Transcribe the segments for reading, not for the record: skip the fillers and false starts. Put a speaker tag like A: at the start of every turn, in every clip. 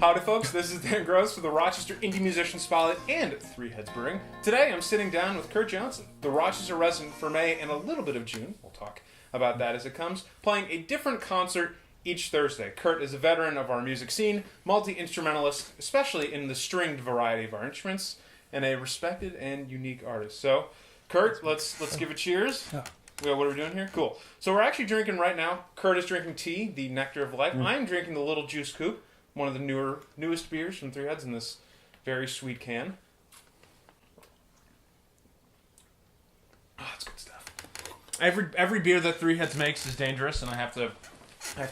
A: Howdy folks, this is Dan Gross for the Rochester Indie Musician Spotlight and Three Heads Brewing. Today I'm sitting down with Kurt Johnson, the Rochester resident for May and a little bit of June, we'll talk about that as it comes, playing a different concert each Thursday. Kurt is a veteran of our music scene, multi-instrumentalist, especially in the stringed variety of our instruments, and a respected and unique artist. So, Kurt, let's give a cheers.
B: Yeah.
A: What are we doing here? Cool. So we're actually drinking right now. Kurt is drinking tea, the Nectar of Life. I'm drinking the Little Juice Coupe, one of the newest beers from Three Heads in this very sweet can. Oh, that's good stuff. Every beer that Three Heads makes is dangerous, and I have to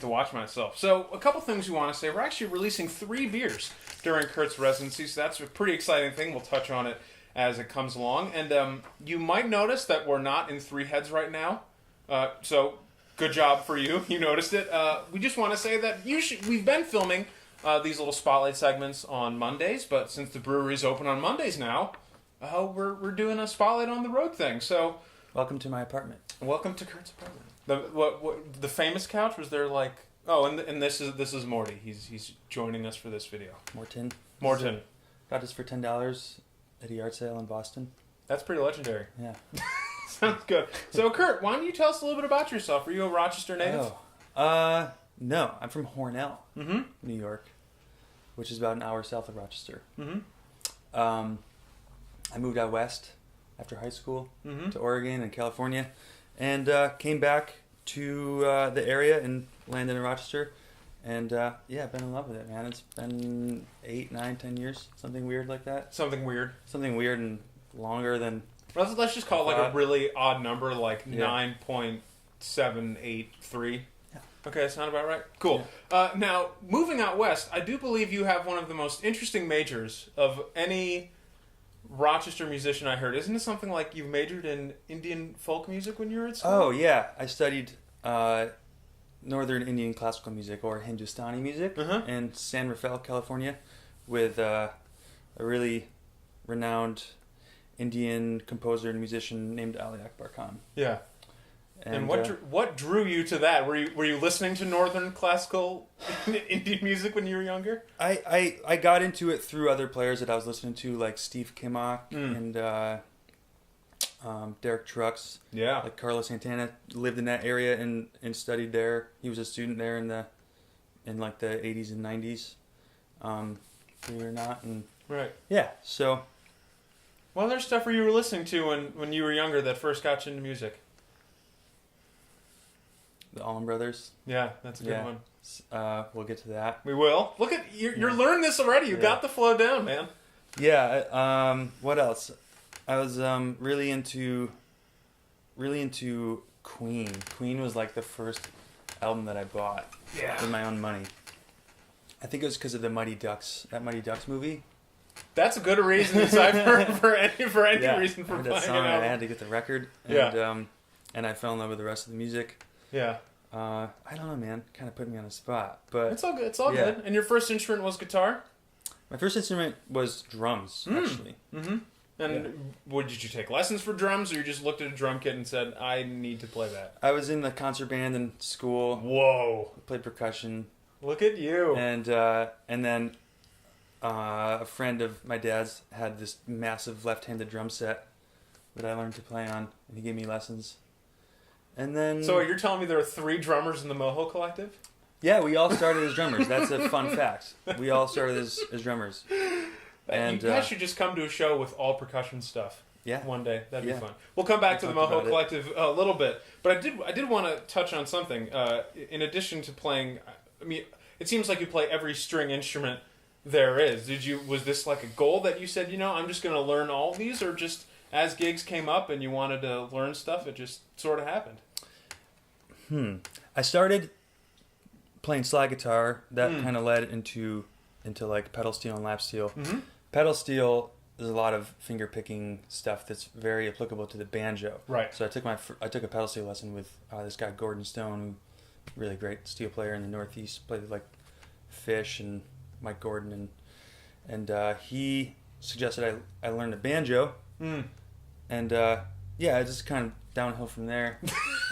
A: watch myself. So a couple things we want to say. We're actually releasing 3 beers during Kurt's residency, so that's a pretty exciting thing. We'll touch on it as it comes along. And you might notice that we're not in Three Heads right now. So good job for you. You noticed it. We just want to say that we've been filming these little spotlight segments on Mondays, but since the brewery's open on Mondays now, we're doing a spotlight on the road thing. So,
B: welcome to my apartment.
A: Welcome to Kurt's apartment. The famous couch was there like? Oh, and this is Morty. He's joining us for this video.
B: Morton. Got this for $10 at a yard sale in Boston.
A: That's pretty legendary.
B: Yeah.
A: Sounds good. So, Kurt, why don't you tell us a little bit about yourself? Are you a Rochester native?
B: No, I'm from Hornell,
A: Mm-hmm.
B: New York, which is about an hour south of Rochester.
A: Mm-hmm.
B: I moved out west after high school
A: Mm-hmm.
B: to Oregon and California, and came back to the area and landed in Rochester. And I've been in love with it, man. It's been 8, 9, 10 years, something weird like that.
A: Something weird and
B: longer than.
A: Let's just call it like a really odd number, like
B: Yeah.
A: 9.783. Okay, that sound about right? Cool.
B: Yeah.
A: Now, moving out west, I do believe you have one of the most interesting majors of any Rochester musician I heard. Isn't it something like you majored in Indian folk music when you were at school?
B: Oh, yeah. I studied Northern Indian classical music, or Hindustani music, in San Rafael, California, with a really renowned Indian composer and musician named Ali Akbar Khan.
A: Yeah. And what drew you to that? Were you listening to Northern classical Indian music when you were younger?
B: I got into it through other players that I was listening to, like Steve Kimmock and Derek Trucks.
A: Yeah.
B: Like Carlos Santana lived in that area and studied there. He was a student there in the 80s and 90s. Believe it or not. And
A: right.
B: Yeah, so.
A: What other stuff were you listening to when you were younger that first got you into music?
B: The Allman Brothers.
A: Yeah, that's a good one.
B: We'll get to that.
A: We will. Look at you're learning this already. You got the flow down, man.
B: Yeah. What else? I was really into Queen. Queen was like the first album that I bought with my own money. I think it was because of that Mighty Ducks movie.
A: That's a good reason aside for any reason for
B: I heard
A: buying
B: that song.
A: an album.
B: I had to get the record. And, and I fell in love with the rest of the music.
A: Yeah.
B: I don't know, man. Kind of put me on the spot, but
A: it's all good. It's all good. And your first instrument was guitar?
B: My first instrument was drums, actually.
A: Mm-hmm. And did you take lessons for drums, or you just looked at a drum kit and said, "I need to play that"?
B: I was in the concert band in school.
A: Whoa!
B: Played percussion.
A: Look at you.
B: And then a friend of my dad's had this massive left-handed drum set that I learned to play on, and he gave me lessons. And then.
A: So you're telling me there are 3 drummers in the Moho Collective?
B: Yeah, we all started as drummers. That's a fun fact. We all started as drummers. And
A: you guys should just come to a show with all percussion stuff.
B: Yeah.
A: One day. That'd be fun. We'll come back to the Mohawk Collective a little bit. But I did want to touch on something. In addition to playing, I mean, it seems like you play every string instrument there is. Was this like a goal that you said, I'm just going to learn all of these, or just as gigs came up and you wanted to learn stuff, it just sort of happened?
B: I started playing slide guitar. That kind of led into like pedal steel and lap steel. Mm-hmm. Pedal steel there's a lot of finger picking stuff that's very applicable to the banjo.
A: Right.
B: So I took a pedal steel lesson with this guy Gordon Stone, who really great steel player in the Northeast, played with like Fish and Mike Gordon, and he suggested I learn the banjo, and I just kind of downhill from there.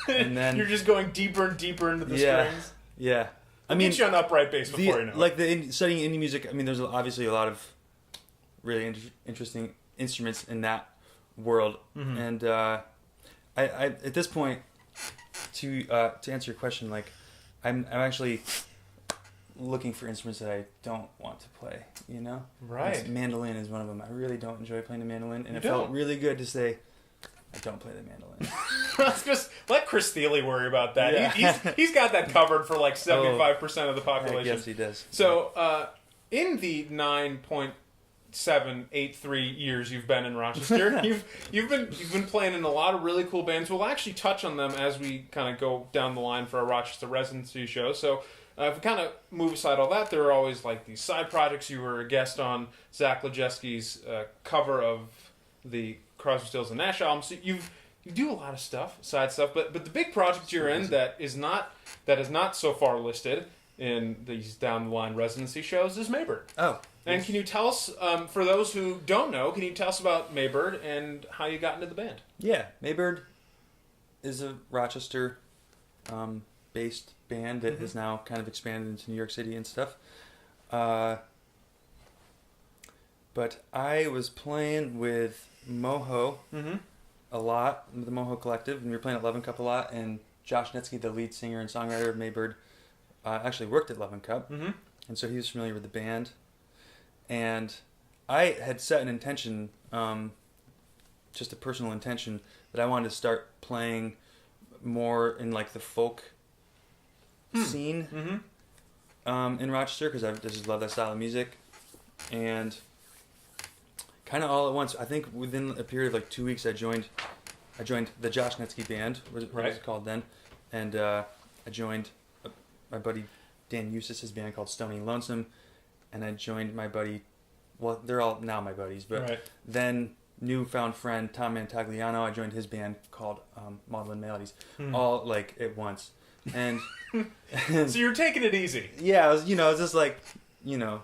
B: And then
A: you're just going deeper and deeper into the strings.
B: Yeah.
A: I mean, get you on upright bass before you know
B: it. Studying indie music, I mean, there's obviously a lot of really interesting instruments in that world, and I at this point, to answer your question, like I'm actually looking for instruments that I don't want to play. You know,
A: right?
B: Mandolin is one of them. I really don't enjoy playing the mandolin, and it felt really good to say I don't play the mandolin.
A: Let's just let Chris Thiele worry about that.
B: Yeah.
A: He's got that covered for like 75% of the population.
B: Yes, he does.
A: So, in the 9.783 years you've been in Rochester, you've been playing in a lot of really cool bands. We'll actually touch on them as we kind of go down the line for our Rochester Residency show. So, if we kind of move aside all that, there are always like these side projects. You were a guest on Zach Lejeski's cover of the Crosby, Stills and Nash album. So you do a lot of stuff, side stuff, but the big project you're in that is not so far listed in these down the line residency shows is Maybird.
B: Oh,
A: and can you tell us, for those who don't know, can you tell us about Maybird and how you got into the band?
B: Yeah, Maybird is a Rochester based band that has now kind of expanded into New York City and stuff. But I was playing with Moho a lot, with the Mohawk Collective, and we were playing at Love and Cup a lot, and Josh Netsky, the lead singer and songwriter of Maybird, actually worked at Love and Cup, and so he was familiar with the band. And I had set an intention, just a personal intention, that I wanted to start playing more in like the folk scene in Rochester, because I just love that style of music. And kind of all at once, I think within a period of like 2 weeks, I joined the Josh Netsky band, what was it called then, and I joined my buddy Dan Eustace's band called Stony Lonesome, and I joined my buddy, well, they're all now my buddies, but then newfound friend Tom Mantagliano, I joined his band called Maudlin Melodies, all like at once. And
A: so you're taking it easy.
B: Yeah, I was just like,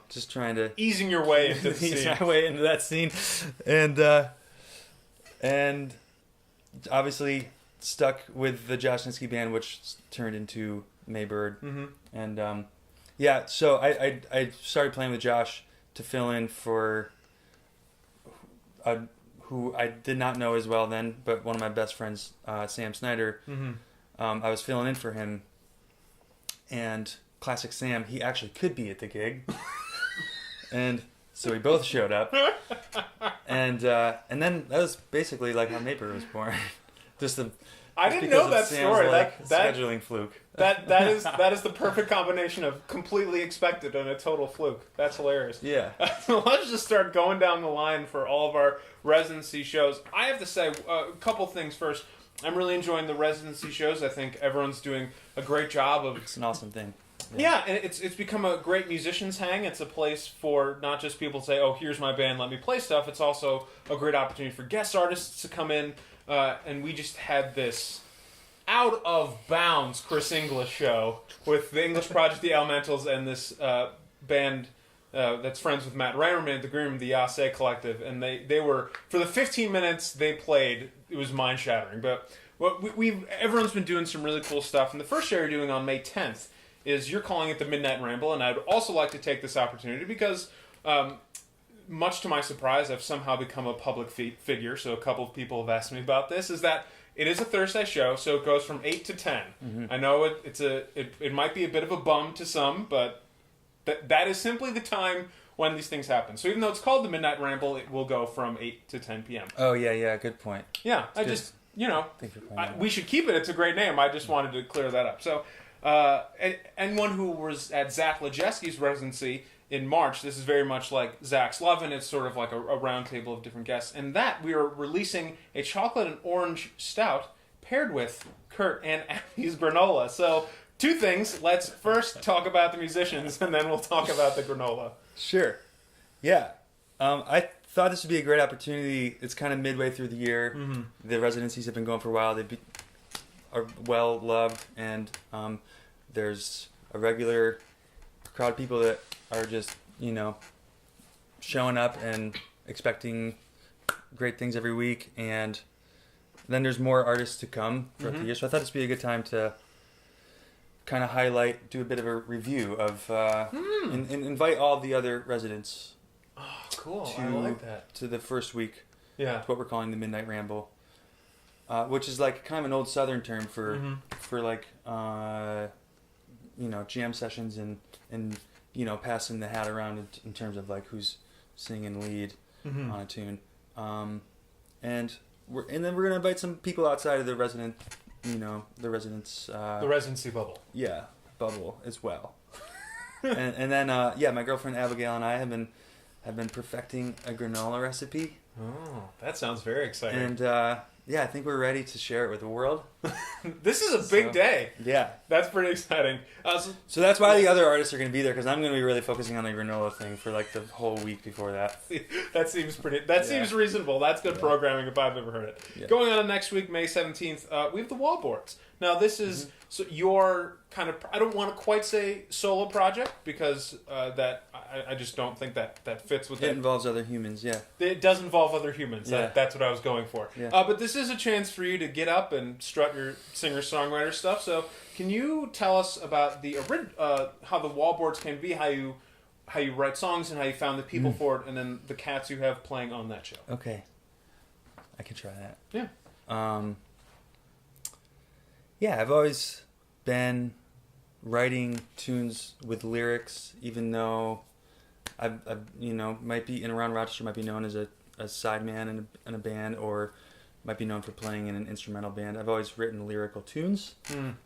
B: just trying to
A: easing your way into the scene.
B: Ease my way into that scene, and obviously stuck with the Josh Netsky band, which turned into Maybird, and so I started playing with Josh to fill in for who I did not know as well then, but one of my best friends, Sam Snyder. I was filling in for him, and classic Sam, he actually could be at the gig, and so we both showed up, and then that was basically like how Maybird was born.
A: I didn't know that story.
B: Like, that scheduling fluke.
A: That is the perfect combination of completely expected and a total fluke. That's hilarious.
B: Yeah.
A: So let's just start going down the line for all of our residency shows. I have to say a couple things first. I'm really enjoying the residency shows. I think everyone's doing a great job of.
B: It's an awesome thing.
A: Yeah, and it's become a great musicians hang. It's a place for not just people to say, "Oh, here's my band, let me play stuff." It's also a great opportunity for guest artists to come in. And we just had this out of bounds Chris English show with the English Project, the Elementals, and this band that's friends with Matt Reimerman at the Groom, the Yase Collective. And they were, for the 15 minutes they played, it was mind shattering. But everyone's been doing some really cool stuff. And the first show you're doing on May 10th is you're calling it the Midnight Ramble. And I'd also like to take this opportunity because, much to my surprise, I've somehow become a public figure, so a couple of people have asked me about this, is that it is a Thursday show, so it goes from 8 to 10. I know it might be a bit of a bum to some, but that is simply the time when these things happen. So even though it's called the Midnight Ramble, it will go from 8 to 10 p.m.
B: Oh, yeah, good point.
A: Yeah, we should keep it. It's a great name. I just wanted to clear that up. So, anyone who was at Zach Lejeski's residency in March, this is very much like Zach's Love, and it's sort of like a round table of different guests. And that we are releasing a chocolate and orange stout paired with Kurt and Abby's granola. So, two things. Let's first talk about the musicians, and then we'll talk about the granola.
B: Sure. Yeah. I thought this would be a great opportunity. It's kind of midway through the year.
A: Mm-hmm.
B: The residencies have been going for a while. Are well loved, and there's a regular crowd of people that are just, showing up and expecting great things every week. And then there's more artists to come throughout the year. So I thought this would be a good time to kind of highlight, do a bit of a review of, and invite all the other residents.
A: Oh, cool. I like that.
B: To the first week.
A: Yeah.
B: To what we're calling the Midnight Ramble. Which is like kind of an old Southern term for like, jam sessions and passing the hat around in terms of like who's singing lead on a tune. And then we're gonna invite some people outside of the resident, the residents.
A: The residency bubble.
B: Yeah, bubble as well. and then my girlfriend Abigail and I have been perfecting a granola recipe.
A: Oh, that sounds very exciting.
B: And I think we're ready to share it with the world.
A: This is a big day.
B: Yeah.
A: That's pretty exciting.
B: So that's why the other artists are going to be there, because I'm going to be really focusing on the granola thing for like the whole week before that.
A: That seems seems reasonable. That's good programming if I've ever heard it. Yeah. Going on to next week, May 17th, we have the Wallboards. Now this is so your kind of, I don't want to quite say solo project, because I just don't think that fits with it.
B: It involves other humans, yeah.
A: It does involve other humans.
B: Yeah.
A: That's what I was going for.
B: Yeah.
A: But this is a chance for you to get up and strut your singer-songwriter stuff. So can you tell us about how the Wallboards came to be, how you write songs and how you found the people for it, and then the cats you have playing on that show?
B: Okay. I can try that.
A: Yeah.
B: I've always been writing tunes with lyrics, even though I might be in around Rochester, might be known as a sideman in a band, or might be known for playing in an instrumental band. I've always written lyrical tunes.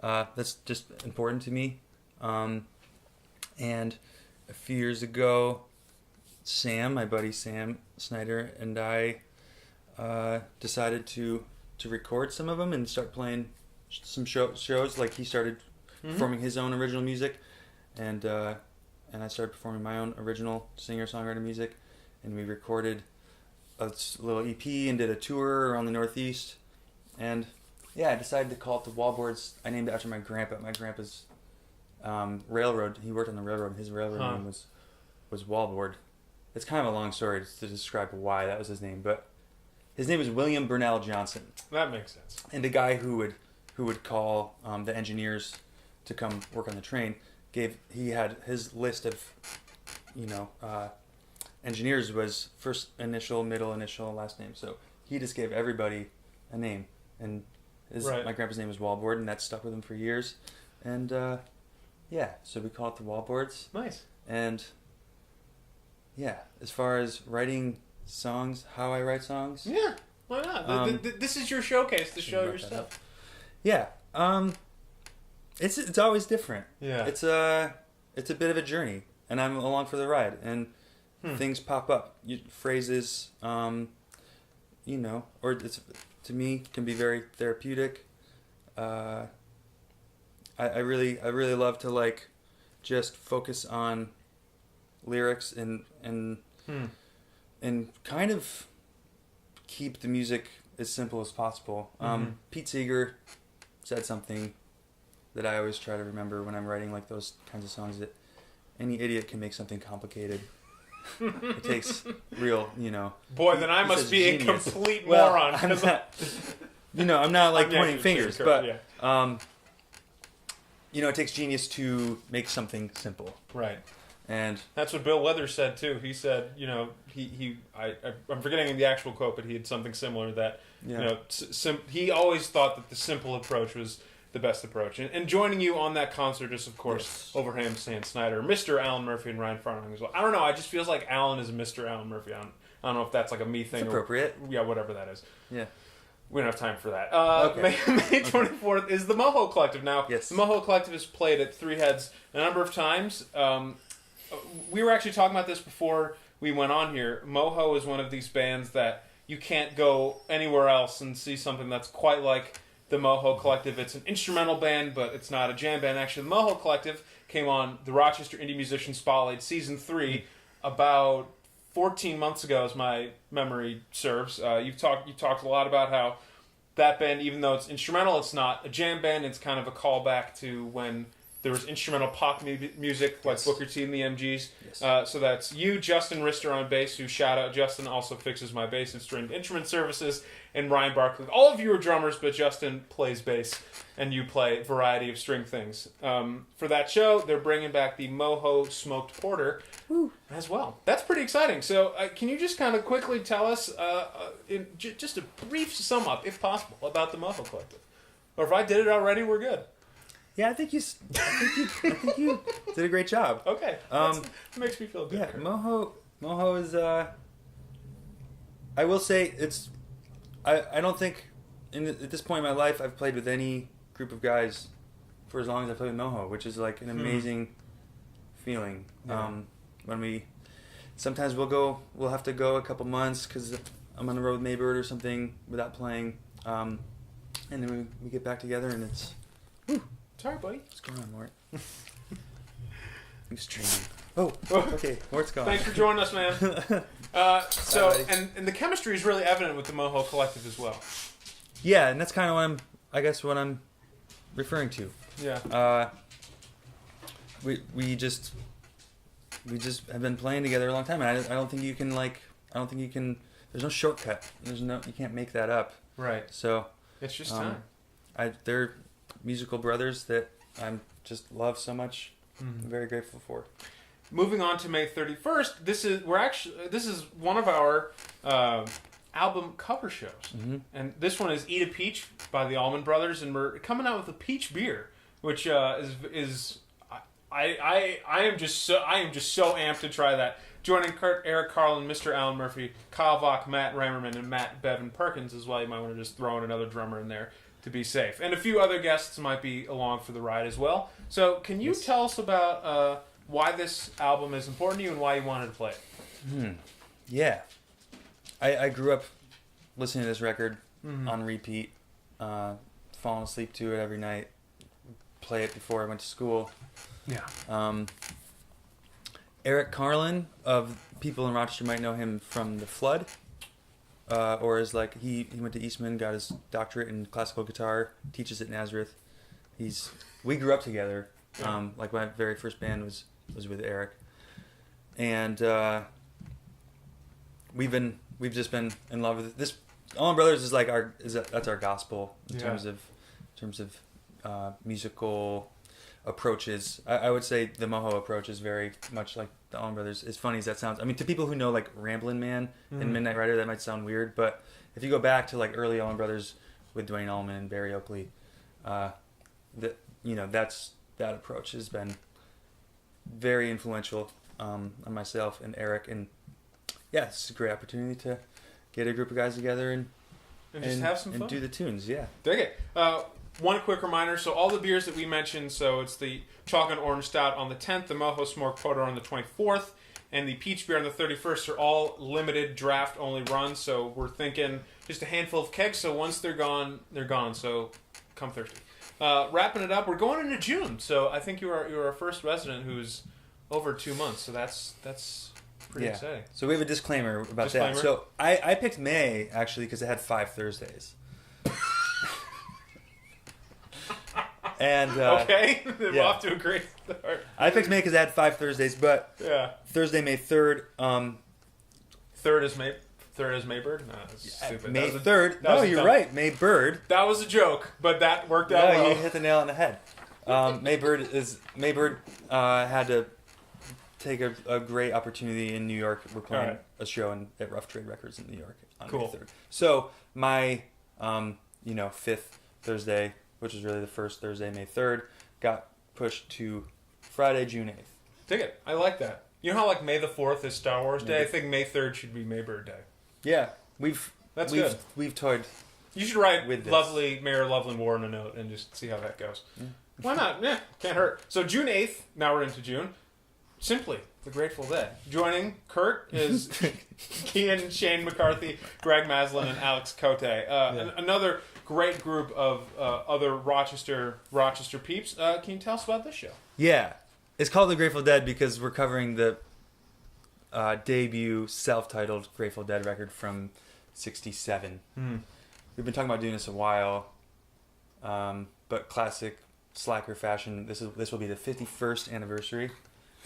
B: That's just important to me. And a few years ago, my buddy Sam Snyder, and I decided to record some of them and start playing some shows. Like he started performing his own original music, and I started performing my own original singer-songwriter music, and we recorded a little EP and did a tour around the Northeast. And I decided to call it the Wallboards. I named it after my grandpa. My grandpa's railroad. He worked on the railroad. His railroad name was Wallboard. It's kind of a long story to describe why that was his name, but his name was William Burnell Johnson.
A: That makes sense.
B: And the guy who would call the engineers to come work on the train he had his list of engineers was first initial, middle initial, last name. So he just gave everybody a name, and my grandpa's name was Wallboard, and that stuck with him for years. And so we call it the Wallboards.
A: Nice.
B: And as far as writing songs, how I write songs,
A: why not? This is your showcase to show your stuff.
B: It's always different.
A: Yeah.
B: It's a bit of a journey, and I'm along for the ride, and things pop up. Phrases, or it's, to me, can be very therapeutic. I really love to like just focus on lyrics and kind of keep the music as simple as possible. Pete Seeger said something that I always try to remember when I'm writing like those kinds of songs, that any idiot can make something complicated. It takes real,
A: Boy, then I must be genius. A complete moron.
B: I'm not like pointing fingers, but it takes genius to make something simple.
A: Right.
B: And
A: that's what Bill Weathers said too. He said, I'm forgetting the actual quote, but he had something similar that he always thought that the simple approach was the best approach. And joining you on that concert is, of course, Overhand Sam Snyder, Mr. Alan Murphy, and Ryan Farnham as well. I don't know. I just feels like Alan is Mr. Alan Murphy. I don't know if that's like a me thing.
B: It's appropriate.
A: Whatever that is.
B: Yeah.
A: We don't have time for that.
B: Okay.
A: May 24th is the Moho Collective. Now, the Moho Collective has played at Three Heads a number of times. We were actually talking about this before we went on here. Moho is one of these bands that you can't go anywhere else and see something that's quite like the Moho Collective. It's an instrumental band, but it's not a jam band. Actually, the Moho Collective came on the Rochester Indie Musician Spotlight Season 3 about 14 months ago, as my memory serves. You talked a lot about how that band, even though it's instrumental, it's not a jam band. It's kind of a callback to when there was instrumental pop music like Booker T and the MGs. Yes. So that's you, Justin Rister on bass, who, shout out, Justin also fixes my bass and stringed instrument services, and Ryan Barkley. All of you are drummers, but Justin plays bass, and you play a variety of string things. For that show, they're bringing back the Moho Smoked Porter as well. That's pretty exciting. So can you just kind of quickly tell us, in just a brief sum up, if possible, about the Mohawk Collective? Or if I did it already, we're good.
B: Yeah, I think you did a great job.
A: Okay, that makes me feel good.
B: Yeah, Moho is. I will say it's. I don't think at this point in my life I've played with any group of guys for as long as I played with Moho, which is like an amazing feeling. Yeah. When sometimes we'll have to go a couple months because I'm on the road with Maybird or something without playing, and then we get back together and it's. Whew.
A: Sorry, buddy.
B: What's going on, Mort? I'm streaming. Oh, okay. Mort's gone.
A: Thanks for joining us, man. And the chemistry is really evident with the Moho Collective as well.
B: Yeah, and that's kind of what I'm referring to.
A: Yeah.
B: We just have been playing together a long time, and I don't think you can there's no shortcut. You can't make that up.
A: Right.
B: So
A: it's just time.
B: They're musical brothers that I just love so much. I'm very grateful for.
A: Moving on to May 31st, this is one of our album cover shows, and this one is "Eat a Peach" by the Allman Brothers, and we're coming out with a peach beer, which is I am just so amped to try that. Joining Kurt, Eric Carlin, Mr. Alan Murphy, Kyle Vach, Matt Rammerman, and Matt Bevan Perkins as well. You might want to just throw in another drummer in there to be safe. And a few other guests might be along for the ride as well. So can you tell us about why this album is important to you and why you wanted to play it?
B: Yeah. I grew up listening to this record on repeat, falling asleep to it every night, play it before I went to school.
A: Yeah.
B: Eric Carlin, of people in Rochester might know him from The Flood. Or is like he went to Eastman, got his doctorate in classical guitar, teaches at Nazareth. We grew up together. Like my very first band was with Eric, and we've just been in love with it. This Allman Brothers is like that's our gospel in terms of musical approaches. I would say the Moho approach is very much like the Allman Brothers. As funny as that sounds, I mean, to people who know like Ramblin' Man and Midnight Rider, that might sound weird, but if you go back to like early Allman Brothers with Dwayne Allman and Barry Oakley, that approach has been very influential on myself and Eric, and yeah, it's a great opportunity to get a group of guys together and
A: just have some fun
B: and do the tunes. Yeah,
A: dig it. One quick reminder, so all the beers that we mentioned, so it's the Chocolate Orange Stout on the 10th, the Moho Smoked Porter on the 24th, and the Peach Beer on the 31st are all limited draft-only runs, so we're thinking just a handful of kegs, so once they're gone, so come thirsty. Wrapping it up, we're going into June, so I think you're our first resident who's over 2 months, so that's pretty exciting.
B: So we have a disclaimer about that. So I picked May, actually, because it had 5 Thursdays. And
A: okay, we're off to a great start.
B: I picked May because it had 5 Thursdays, but Thursday, May 3rd.
A: Third is Maybird? No, that's stupid.
B: May 3rd. No, you're right. Maybird.
A: That was a joke, but that worked out well.
B: You hit the nail on the head. Maybird had to take a great opportunity in New York. We're playing a show at Rough Trade Records in New York on May 3rd. So my 5th Thursday, which is really the first Thursday, May 3rd, got pushed to Friday, June 8th.
A: Dig it. I like that. You know how like May the 4th is Star Wars Day? I think May 3rd should be Maybird Day.
B: Yeah.
A: That's good.
B: We've toyed.
A: You should write with lovely Mayor Loveland Warren a note and just see how that goes. Yeah. Why not? Yeah, can't hurt. So June 8th, now we're into June, simply the Grateful Dead. Joining Kurt is Kian, Shane McCarthy, Greg Maslin, and Alex Cote. Another great group of other Rochester peeps. Can you tell us about this show?
B: Yeah. It's called The Grateful Dead because we're covering the debut self-titled Grateful Dead record from '67. We've been talking about doing this a while, but classic Slacker fashion. This will be the 51st anniversary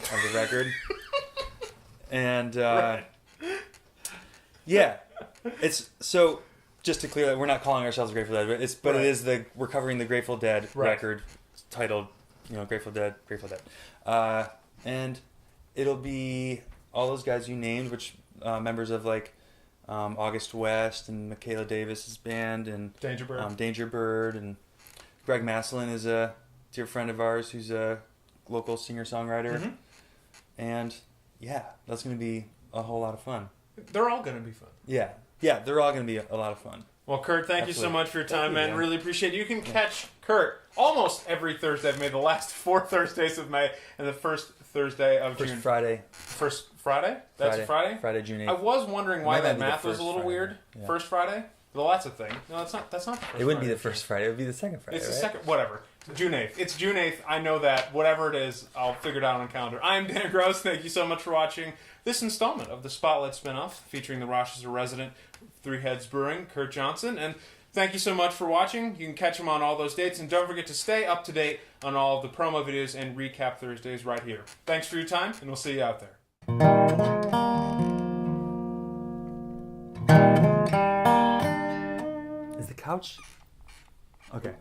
B: of the record, and yeah, it's so. Just to clear that, we're not calling ourselves Grateful Dead, but it is we're covering the Grateful Dead record titled, Grateful Dead, and it'll be all those guys you named, which members of like August West and Michaela Davis's band and Danger Bird, and Greg Maslin is a dear friend of ours who's a local singer-songwriter, and yeah, that's going to be a whole lot of fun.
A: They're all going to be fun.
B: Yeah, they're all going to be a lot of fun.
A: Well, Kurt, thank you so much for your time, man. Really appreciate it. You can catch Kurt almost every Thursday of May, the last 4 Thursdays of May, and the first Thursday of June. First Friday? That's Friday?
B: Friday, June 8th.
A: I was wondering why that math was a little weird. Yeah. First Friday? Well, that's a thing. No, that's not the first Friday.
B: It wouldn't be the first Friday. It would be the second Friday,
A: It's the second, whatever. June 8th. It's June 8th. I know that. Whatever it is, I'll figure it out on the calendar. I'm Dan Gross. Thank you so much for watching this installment of the Spotlight Spinoff featuring the Rochester resident Three Heads Brewing, Kurt Johnson. And thank you so much for watching. You can catch him on all those dates. And don't forget to stay up to date on all of the promo videos and recap Thursdays right here. Thanks for your time, and we'll see you out there.
B: Is the couch? Okay.